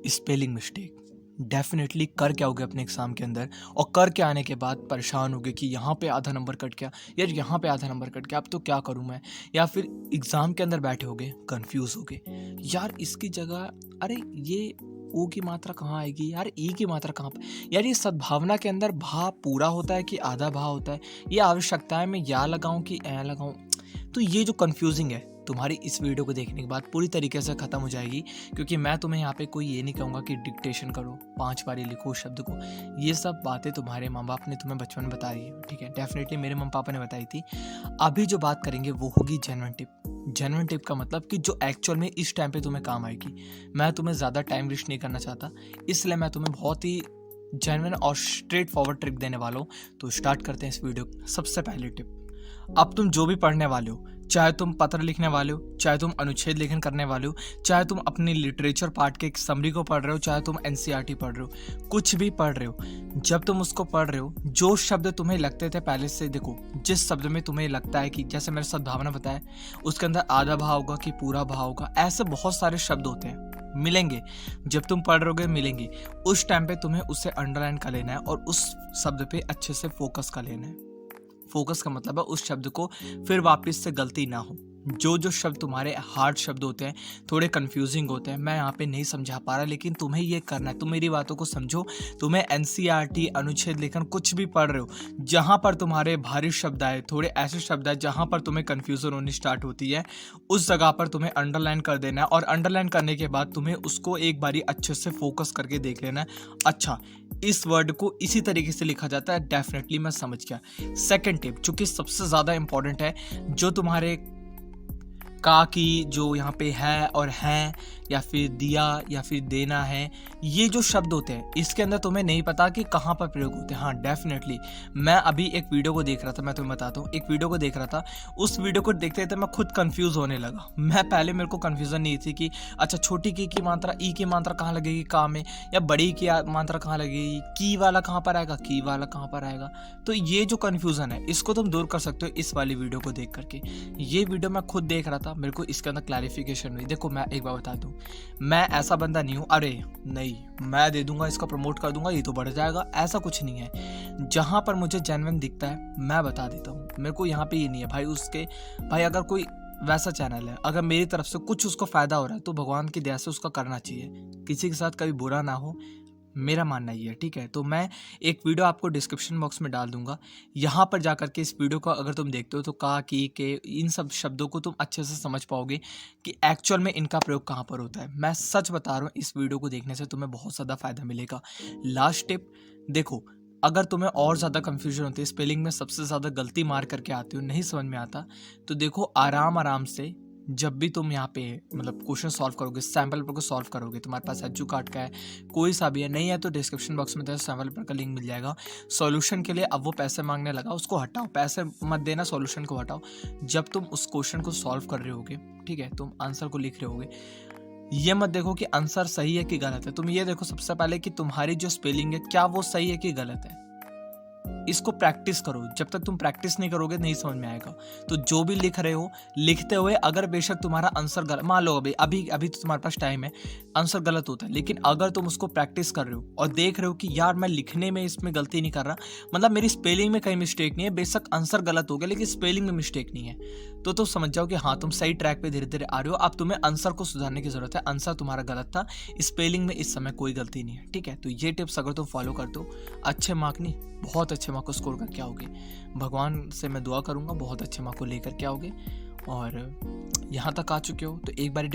Spelling mistake definitely कर के आओगे अपने एग्जाम के अंदर, और कर के आने के बाद परेशान होगे कि यहाँ पे आधा नंबर कट गया, यार यहाँ पे आधा नंबर कट गया, अब तो क्या करूँ मैं। या फिर एग्जाम के अंदर बैठे होगे कंफ्यूज होगे, यार इसकी जगह अरे ये ओ की मात्रा कहाँ आएगी, यार ई की मात्रा कहाँ पे, यार ये सद्भावना के अंदर भा पूरा होता है कि आधा भा होता है, ये आवश्यकता है मैं या लगाऊं कि ए लगाऊं। तो ये जो कंफ्यूजिंग है तुम्हारी इस वीडियो को देखने के बाद पूरी तरीके से ख़त्म हो जाएगी, क्योंकि मैं तुम्हें यहाँ पे कोई ये नहीं कहूँगा कि डिक्टेशन करो 5 बारी लिखो शब्द को। ये सब बातें तुम्हारे माँ बाप ने तुम्हें बचपन में बताई है, ठीक है, डेफिनेटली मेरे मम्मी पापा ने बताई थी। अभी जो बात करेंगे वो होगी जेन्युइन टिप। जेन्युइन टिप का मतलब कि जो एक्चुअल में इस टाइम पे तुम्हें काम आएगी। मैं तुम्हें ज़्यादा टाइम वेस्ट नहीं करना चाहता, इसलिए मैं तुम्हें बहुत ही जेन्युइन और स्ट्रेट फॉरवर्ड ट्रिक देने वाला हूँ। तो स्टार्ट करते हैं इस वीडियो। सबसे पहली टिप, अब तुम जो भी पढ़ने वाले हो, चाहे तुम पत्र लिखने वाले हो, चाहे तुम अनुच्छेद लेखन करने वाले हो, चाहे तुम अपनी लिटरेचर पार्ट के एक समरी को पढ़ रहे हो, चाहे तुम एनसीईआरटी पढ़ रहे हो, कुछ भी पढ़ रहे हो, जब तुम उसको पढ़ रहे हो, जो शब्द तुम्हें लगते थे पहले से, देखो जिस शब्द में तुम्हें लगता है कि जैसे मैंने सद्भावना बताया उसके अंदर आधा भाव होगा कि पूरा भाव होगा, ऐसे बहुत सारे शब्द होते हैं, मिलेंगे जब तुम पढ़ रहोगे, मिलेंगे। उस टाइम पे तुम्हें उसे अंडरलाइन कर लेना है और उस शब्द पे अच्छे से फोकस कर लेना है। फोकस का मतलब है उस शब्द को फिर वापस से गलती ना हो। जो शब्द तुम्हारे हार्ड शब्द होते हैं, थोड़े कंफ्यूजिंग होते हैं, मैं यहाँ पे नहीं समझा पा रहा, लेकिन तुम्हें ये करना है, तुम मेरी बातों को समझो। तुम्हें एनसीईआरटी अनुच्छेद लेखन कुछ भी पढ़ रहे हो, जहाँ पर तुम्हारे भारी शब्द आए, थोड़े ऐसे शब्द आए जहाँ पर तुम्हें कन्फ्यूजन होनी स्टार्ट होती है, उस जगह पर तुम्हें अंडरलाइन कर देना है। और अंडरलाइन करने के बाद तुम्हें उसको एक बारी अच्छे से फोकस करके देख लेना है, अच्छा इस वर्ड को इसी तरीके से लिखा जाता है, डेफिनेटली मैं समझ गया। सेकंड टिप जो कि सबसे ज़्यादा इंपॉर्टेंट है, जो तुम्हारे का की जो यहाँ पे है और हैं या फिर दिया या फिर देना है, ये जो शब्द होते हैं इसके अंदर तुम्हें नहीं पता कि कहाँ पर प्रयोग होते हैं। हाँ डेफिनेटली, मैं अभी एक वीडियो को देख रहा था, मैं तुम्हें बताता हूँ, एक वीडियो को देख रहा था, उस वीडियो को देखते देखते मैं खुद कंफ्यूज होने लगा। मैं पहले मेरे को कंफ्यूजन नहीं थी कि अच्छा छोटी की मात्रा ई की मात्रा कहाँ लगेगी का में, या बड़ी की मात्रा कहाँ लगेगी, की वाला कहाँ पर आएगा, की वाला कहाँ पर आएगा। तो ये जो कन्फ्यूजन है इसको तुम दूर कर सकते हो इस वाली वीडियो को देख करके। ये वीडियो मैं खुद देख रहा था, मेरे को इसके अंदर क्लैरिफिकेशन हुई। देखो मैं एक बार बता दूं, मैं ऐसा बंदा नहीं हूँ अरे नहीं मैं दे दूंगा इसका प्रमोट कर दूंगा ये तो बढ़ जाएगा, ऐसा कुछ नहीं है। जहां पर मुझे जेन्युइन दिखता है मैं बता देता हूँ। मेरे को यहाँ पे ये नहीं है भाई अगर कोई वैसा चैनल है, अगर मेरी तरफ से कुछ उसको फायदा हो रहा है तो भगवान की दया से उसका करना चाहिए, किसी के साथ कभी बुरा ना हो, मेरा मानना ये है, ठीक है। तो मैं एक वीडियो आपको डिस्क्रिप्शन बॉक्स में डाल दूंगा, यहाँ पर जाकर के इस वीडियो को अगर तुम देखते हो तो का की के इन सब शब्दों को तुम अच्छे से समझ पाओगे कि एक्चुअल में इनका प्रयोग कहाँ पर होता है। मैं सच बता रहा हूँ, इस वीडियो को देखने से तुम्हें बहुत ज़्यादा फायदा मिलेगा। लास्ट टिप, देखो अगर तुम्हें और ज़्यादा कन्फ्यूजन होती है, स्पेलिंग में सबसे ज़्यादा गलती मार करके आती हो, नहीं समझ में आता, तो देखो आराम से जब भी तुम यहाँ पे मतलब क्वेश्चन सॉल्व करोगे, सैम्पल पेपर को सॉल्व करोगे, तुम्हारे पास एचयू कार्ड का है, कोई सा भी है, नहीं है तो डिस्क्रिप्शन बॉक्स में सैम्पल पेपर का लिंक मिल जाएगा। सॉल्यूशन के लिए अब वो पैसे मांगने लगा, उसको हटाओ, पैसे मत देना, सॉल्यूशन को हटाओ। जब तुम उस क्वेश्चन को सॉल्व कर रहे होगे, ठीक है, तुम आंसर को लिख रहे होगे, ये मत देखो कि आंसर सही है कि गलत है, तुम ये देखो सबसे पहले कि तुम्हारी जो स्पेलिंग है क्या वो सही है कि गलत है। इसको प्रैक्टिस करो, जब तक तुम प्रैक्टिस नहीं करोगे नहीं समझ में आएगा। तो जो भी लिख रहे हो, लिखते हुए अगर बेशक तुम्हारा आंसर गलत, मान लो अभी तो तुम्हारे पास टाइम है, आंसर गलत होता है, लेकिन अगर तुम उसको प्रैक्टिस कर रहे हो और देख रहे हो कि यार मैं लिखने में इसमें गलती नहीं कर रहा, मतलब मेरी स्पेलिंग में कहीं मिस्टेक नहीं है, बेशक आंसर गलत हो गया लेकिन स्पेलिंग में मिस्टेक नहीं है, तो तुम समझ जाओ कि हाँ तुम सही ट्रैक पे धीरे धीरे आ रहे हो। अब तुम्हें आंसर को सुधारने की जरूरत है, आंसर तुम्हारा गलत था, स्पेलिंग में इस समय कोई गलती नहीं है, ठीक है। तो ये टिप्स अगर तुम फॉलो करते हो, अच्छे मार्क नहीं बहुत अच्छे मार्क को स्कोर करके आओगे। भगवान से मैं दुआ करूंगा बहुत अच्छे मार्क को लेकर के आओगे। और यहाँ तक आ चुके हो तो एक बार